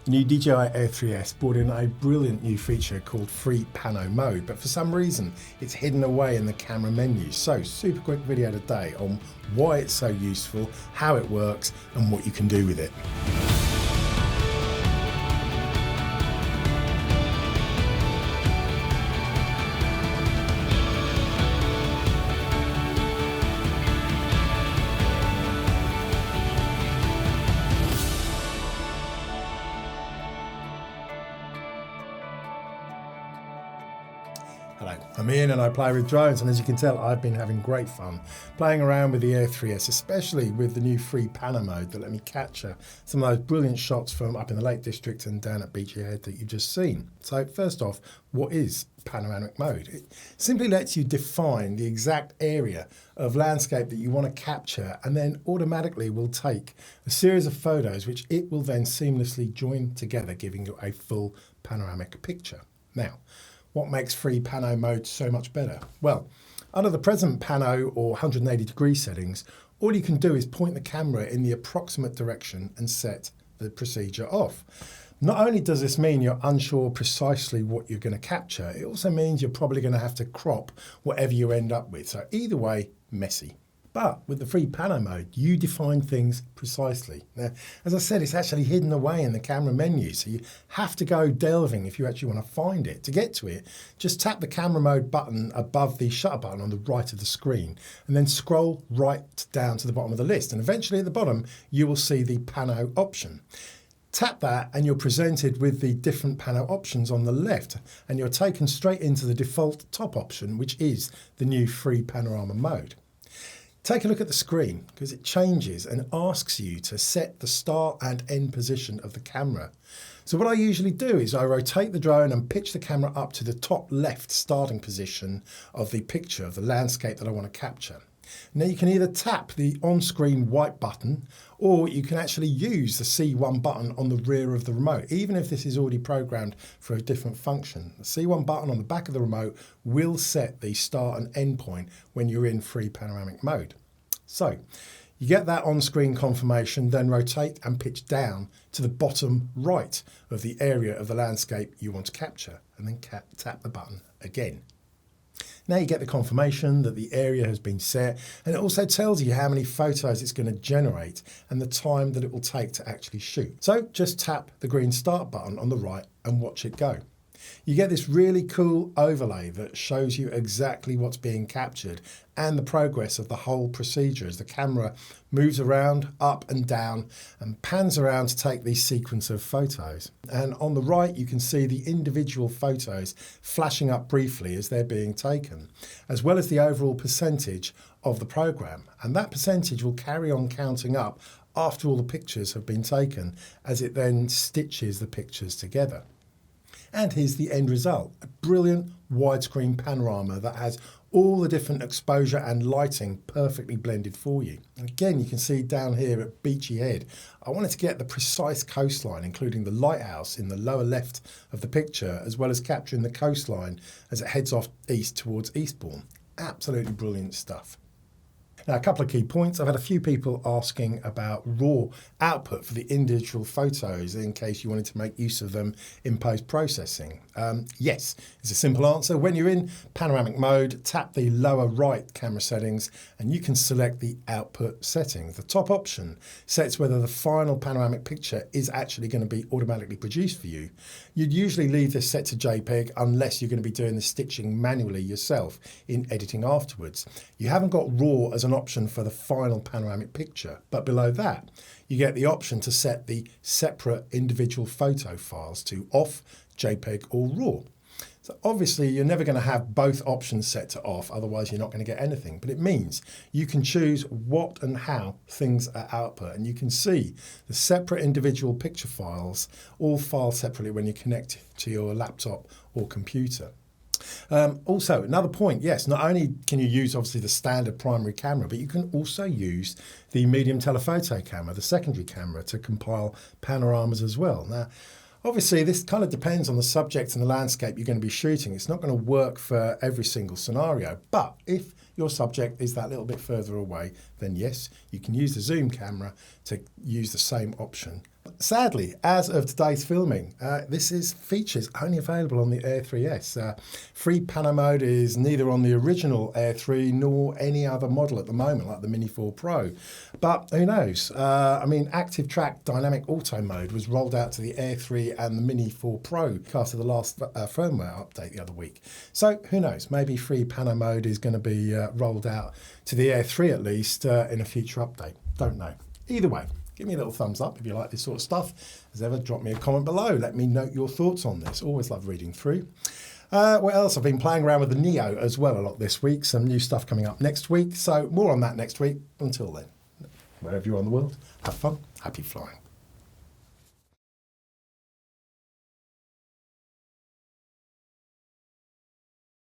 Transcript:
The new DJI Air 3S brought in a brilliant new feature called free Pano mode, but for some reason it's hidden away in the camera menu. So super quick video today on why it's so useful, how it works and what you can do with it. Hello, I'm Ian and I play with drones, and as you can tell I've been having great fun playing around with the Air 3S, especially with the new free Pano mode that let me capture some of those brilliant shots from up in the Lake District and down at Beachy Head that you've just seen. So first off, what is panoramic mode? It simply lets you define the exact area of landscape that you want to capture, and then automatically will take a series of photos which it will then seamlessly join together, giving you a full panoramic picture. Now, what makes free Pano mode so much better? Well, under the present Pano or 180 degree settings, all you can do is point the camera in the approximate direction and set the procedure off. Not only does this mean you're unsure precisely what you're going to capture, it also means you're probably going to have to crop whatever you end up with. So either way, messy. But with the free Pano mode, you define things precisely. Now, as I said, it's actually hidden away in the camera menu, so you have to go delving if you actually want to find it. To get to it, just tap the camera mode button above the shutter button on the right of the screen, and then scroll right down to the bottom of the list. And eventually at the bottom, you will see the Pano option. Tap that and you're presented with the different Pano options on the left, and you're taken straight into the default top option, which is the new free Panorama mode. Take a look at the screen because it changes and asks you to set the start and end position of the camera. So what I usually do is I rotate the drone and pitch the camera up to the top left starting position of the picture of the landscape that I want to capture. Now you can either tap the on-screen white button, or you can actually use the C1 button on the rear of the remote, even if this is already programmed for a different function. The C1 button on the back of the remote will set the start and end point when you're in free panoramic mode. So you get that on-screen confirmation, then rotate and pitch down to the bottom right of the area of the landscape you want to capture, and then tap the button again. Now you get the confirmation that the area has been set, and it also tells you how many photos it's going to generate and the time that it will take to actually shoot. So just tap the green start button on the right and watch it go. You get this really cool overlay that shows you exactly what's being captured and the progress of the whole procedure as the camera moves around, up and down, and pans around to take these sequence of photos. And on the right, you can see the individual photos flashing up briefly as they're being taken, as well as the overall percentage of the program. And that percentage will carry on counting up after all the pictures have been taken, as it then stitches the pictures together. And here's the end result, a brilliant widescreen panorama that has all the different exposure and lighting perfectly blended for you. And again, you can see down here at Beachy Head, I wanted to get the precise coastline, including the lighthouse in the lower left of the picture, as well as capturing the coastline as it heads off east towards Eastbourne. Absolutely brilliant stuff. Now, a couple of key points. I've had a few people asking about raw output for the individual photos in case you wanted to make use of them in post-processing. Yes, it's a simple answer. When you're in panoramic mode, tap the lower right camera settings and you can select the output settings. The top option sets whether the final panoramic picture is actually going to be automatically produced for you. You'd usually leave this set to JPEG unless you're going to be doing the stitching manually yourself in editing afterwards. You haven't got RAW as an option for the final panoramic picture, but below that you get the option to set the separate individual photo files to off, JPEG or RAW. So obviously you're never going to have both options set to off, otherwise you're not going to get anything, but it means you can choose what and how things are output, and you can see the separate individual picture files all filed separately when you connect to your laptop or computer. Also, another point, yes, not only can you use obviously the standard primary camera, but you can also use the medium telephoto camera, the secondary camera, to compile panoramas as well. Now, obviously, this kind of depends on the subject and the landscape you're going to be shooting. It's not going to work for every single scenario, but if your subject is that little bit further away, then yes, you can use the zoom camera to use the same option Sadly, as of today's filming, this features only available on the Air 3S. Free Pano mode is neither on the original Air 3 nor any other model at the moment, like the Mini 4 Pro. But who knows? I mean, Active Track Dynamic Auto mode was rolled out to the Air 3 and the Mini 4 Pro after the last firmware update the other week. So who knows? Maybe free Pano mode is going to be rolled out to the Air 3 at least in a future update. Don't know. Either way, give me a little thumbs up if you like this sort of stuff. As ever, drop me a comment below. Let me know your thoughts on this. Always love reading through. What else? I've been playing around with the Neo as well a lot this week. Some new stuff coming up next week. So more on that next week. Until then, wherever you are in the world, have fun. Happy flying.